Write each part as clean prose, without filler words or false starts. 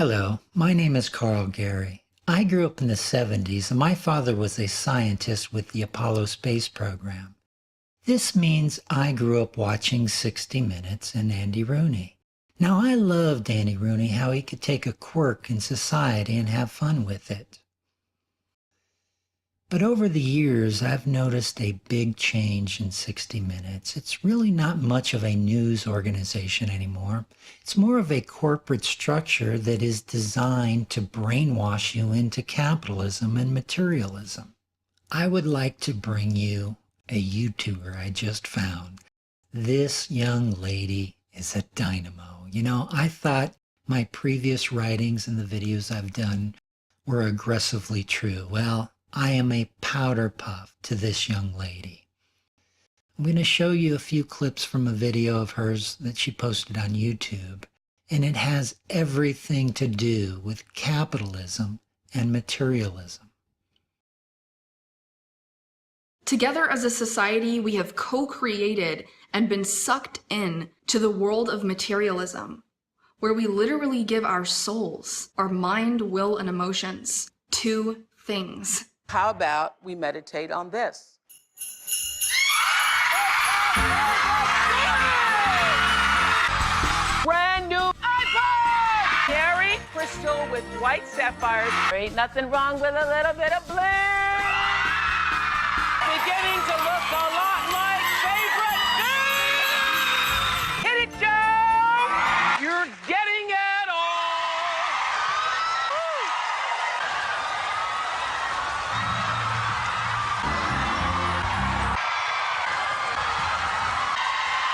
Hello, my name is Carl Gary. I grew up in the 70s and my father was a scientist with the Apollo space program. This means I grew up watching 60 Minutes and Andy Rooney. Now I loved Andy Rooney, how he could take a quirk in society and have fun with it. But over the years, I've noticed a big change in 60 Minutes. It's really not much of a news organization anymore. It's more of a corporate structure that is designed to brainwash you into capitalism and materialism. I would like to bring you a YouTuber I just found. This young lady is a dynamo. You know, I thought my previous writings and the videos I've done were aggressively true. Well, I am a powder puff to this young lady. I'm going to show you a few clips from a video of hers that she posted on YouTube, and it has everything to do with capitalism and materialism. Together as a society, we have co-created and been sucked in to the world of materialism, where we literally give our souls, our mind, will, and emotions to things. How about we meditate on this? Brand new iPhone! Cherry crystal with white sapphires. There ain't nothing wrong with a little bit of bling. Beginning to look a lot like favorite things. Hit it, Joe! You're getting it all.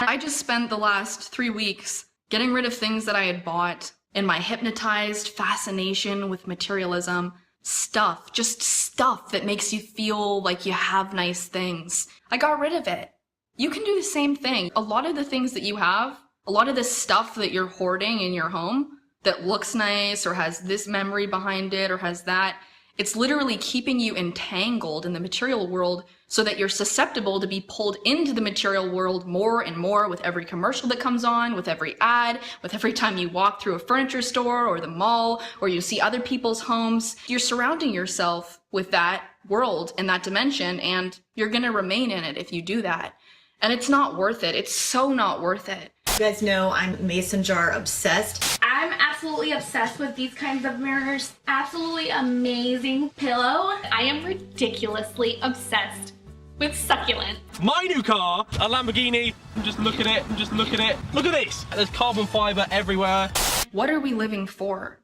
I just spent the last 3 weeks getting rid of things that I had bought in my hypnotized fascination with materialism. Stuff, just stuff that makes you feel like you have nice things. I got rid of it. You can do the same thing. A lot of the things that you have, a lot of the stuff that you're hoarding in your home that looks nice or has this memory behind it or has that, it's literally keeping you entangled in the material world so that you're susceptible to be pulled into the material world more and more with every commercial that comes on, with every ad, with every time you walk through a furniture store or the mall or you see other people's homes. You're surrounding yourself with that world and that dimension, and you're gonna remain in it if you do that. And it's not worth it. It's so not worth it. You guys know I'm mason jar obsessed. I'm absolutely obsessed with these kinds of mirrors. Absolutely amazing pillow. I am ridiculously obsessed with succulent. My new car, a Lamborghini. Just look at it, just look at it. Look at this. There's carbon fiber everywhere. What are we living for?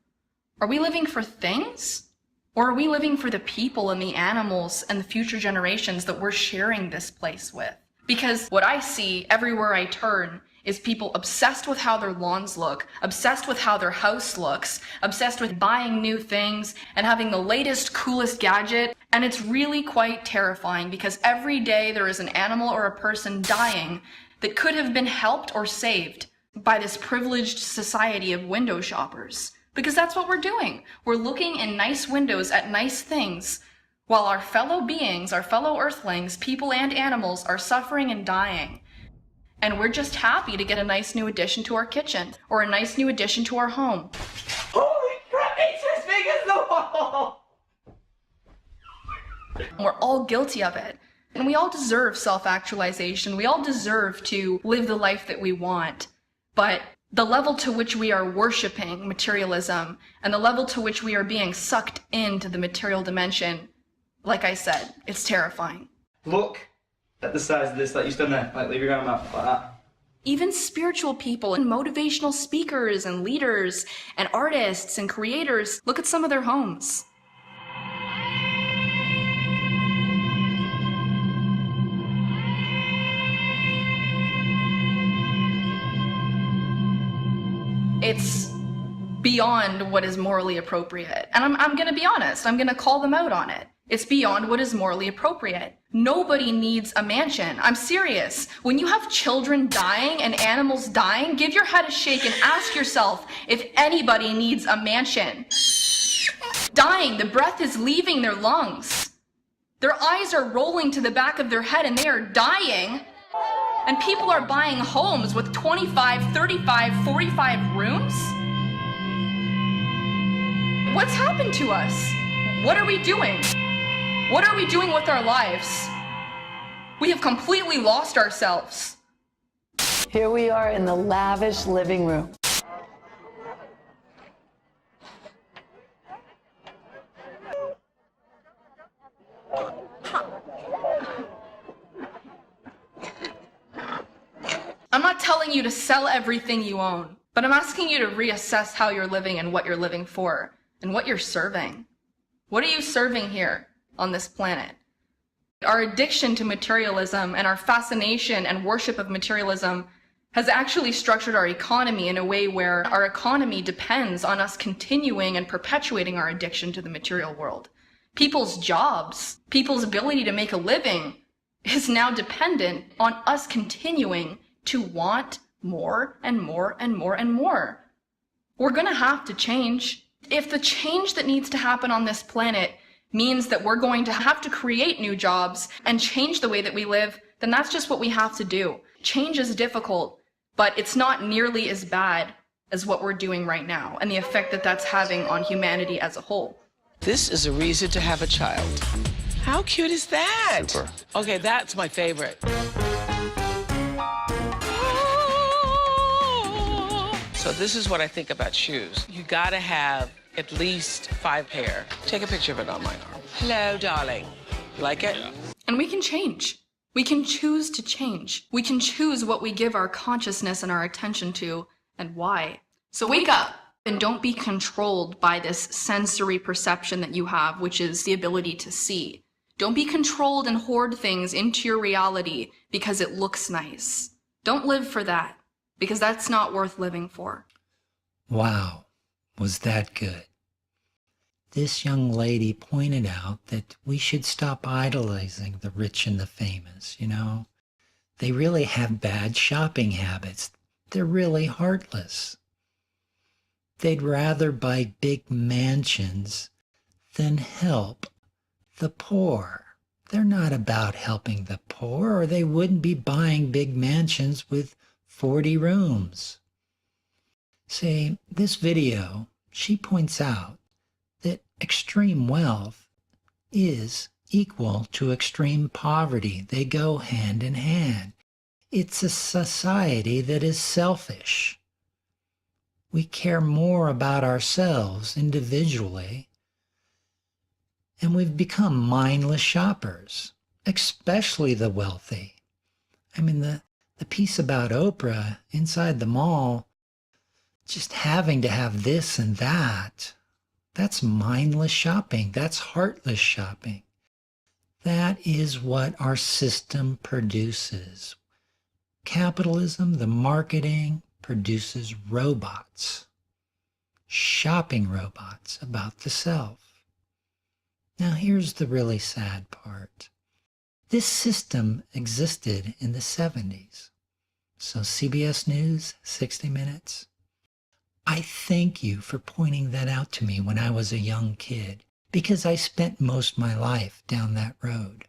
Are we living for things? Or are we living for the people and the animals and the future generations that we're sharing this place with? Because what I see everywhere I turn is people obsessed with how their lawns look, obsessed with how their house looks, obsessed with buying new things and having the latest, coolest gadget. And it's really quite terrifying because every day there is an animal or a person dying that could have been helped or saved by this privileged society of window shoppers. Because that's what we're doing. We're looking in nice windows at nice things while our fellow beings, our fellow earthlings, people and animals are suffering and dying. And we're just happy to get a nice new addition to our kitchen or a nice new addition to our home. Holy crap, it's as big as the wall! We're all guilty of it. And we all deserve self-actualization. We all deserve to live the life that we want. But the level to which we are worshiping materialism and the level to which we are being sucked into the material dimension, like I said, it's terrifying. Look at the size of this, like you stand there, like leave your arm up, like that. Even spiritual people and motivational speakers and leaders and artists and creators, look at some of their homes. It's beyond what is morally appropriate. And I'm gonna be honest, I'm gonna call them out on it. It's beyond what is morally appropriate. Nobody needs a mansion. I'm serious. When you have children dying and animals dying, give your head a shake and ask yourself if anybody needs a mansion. Dying, the breath is leaving their lungs. Their eyes are rolling to the back of their head and they are dying. And people are buying homes with 25, 35, 45 rooms? What's happened to us? What are we doing? What are we doing with our lives? We have completely lost ourselves. Here we are in the lavish living room. I'm not telling you to sell everything you own, but I'm asking you to reassess how you're living and what you're living for, and what you're serving. What are you serving here on this planet? Our addiction to materialism and our fascination and worship of materialism has actually structured our economy in a way where our economy depends on us continuing and perpetuating our addiction to the material world. People's jobs, people's ability to make a living is now dependent on us continuing to want more and more and more and more. We're gonna have to change. If the change that needs to happen on this planet means that we're going to have to create new jobs and change the way that we live, then that's just what we have to do. Change is difficult, but it's not nearly as bad as what we're doing right now and the effect that that's having on humanity as a whole. This is a reason to have a child. How cute is that? Super. Okay, that's my favorite. So this is what I think about shoes. You gotta have at least 5 pair. Take a picture of it on my arm. Hello, darling. You like it? And we can change. We can choose to change. We can choose what we give our consciousness and our attention to and why. So wake up and don't be controlled by this sensory perception that you have, which is the ability to see. Don't be controlled and hoard things into your reality because it looks nice. Don't live for that, because that's not worth living for. Wow, was that good? This young lady pointed out that we should stop idolizing the rich and the famous, you know? They really have bad shopping habits. They're really heartless. They'd rather buy big mansions than help the poor. They're not about helping the poor, or they wouldn't be buying big mansions with 40 rooms. See, this video, she points out that extreme wealth is equal to extreme poverty. They go hand in hand. It's a society that is selfish. We care more about ourselves individually, and we've become mindless shoppers, especially the wealthy. I mean, the piece about Oprah inside the mall, just having to have this and that, that's mindless shopping. That's heartless shopping. That is what our system produces. Capitalism, the marketing, produces robots, shopping robots about the self. Now here's the really sad part. This system existed in the 70s. So CBS News, 60 Minutes. I thank you for pointing that out to me when I was a young kid, because I spent most of my life down that road.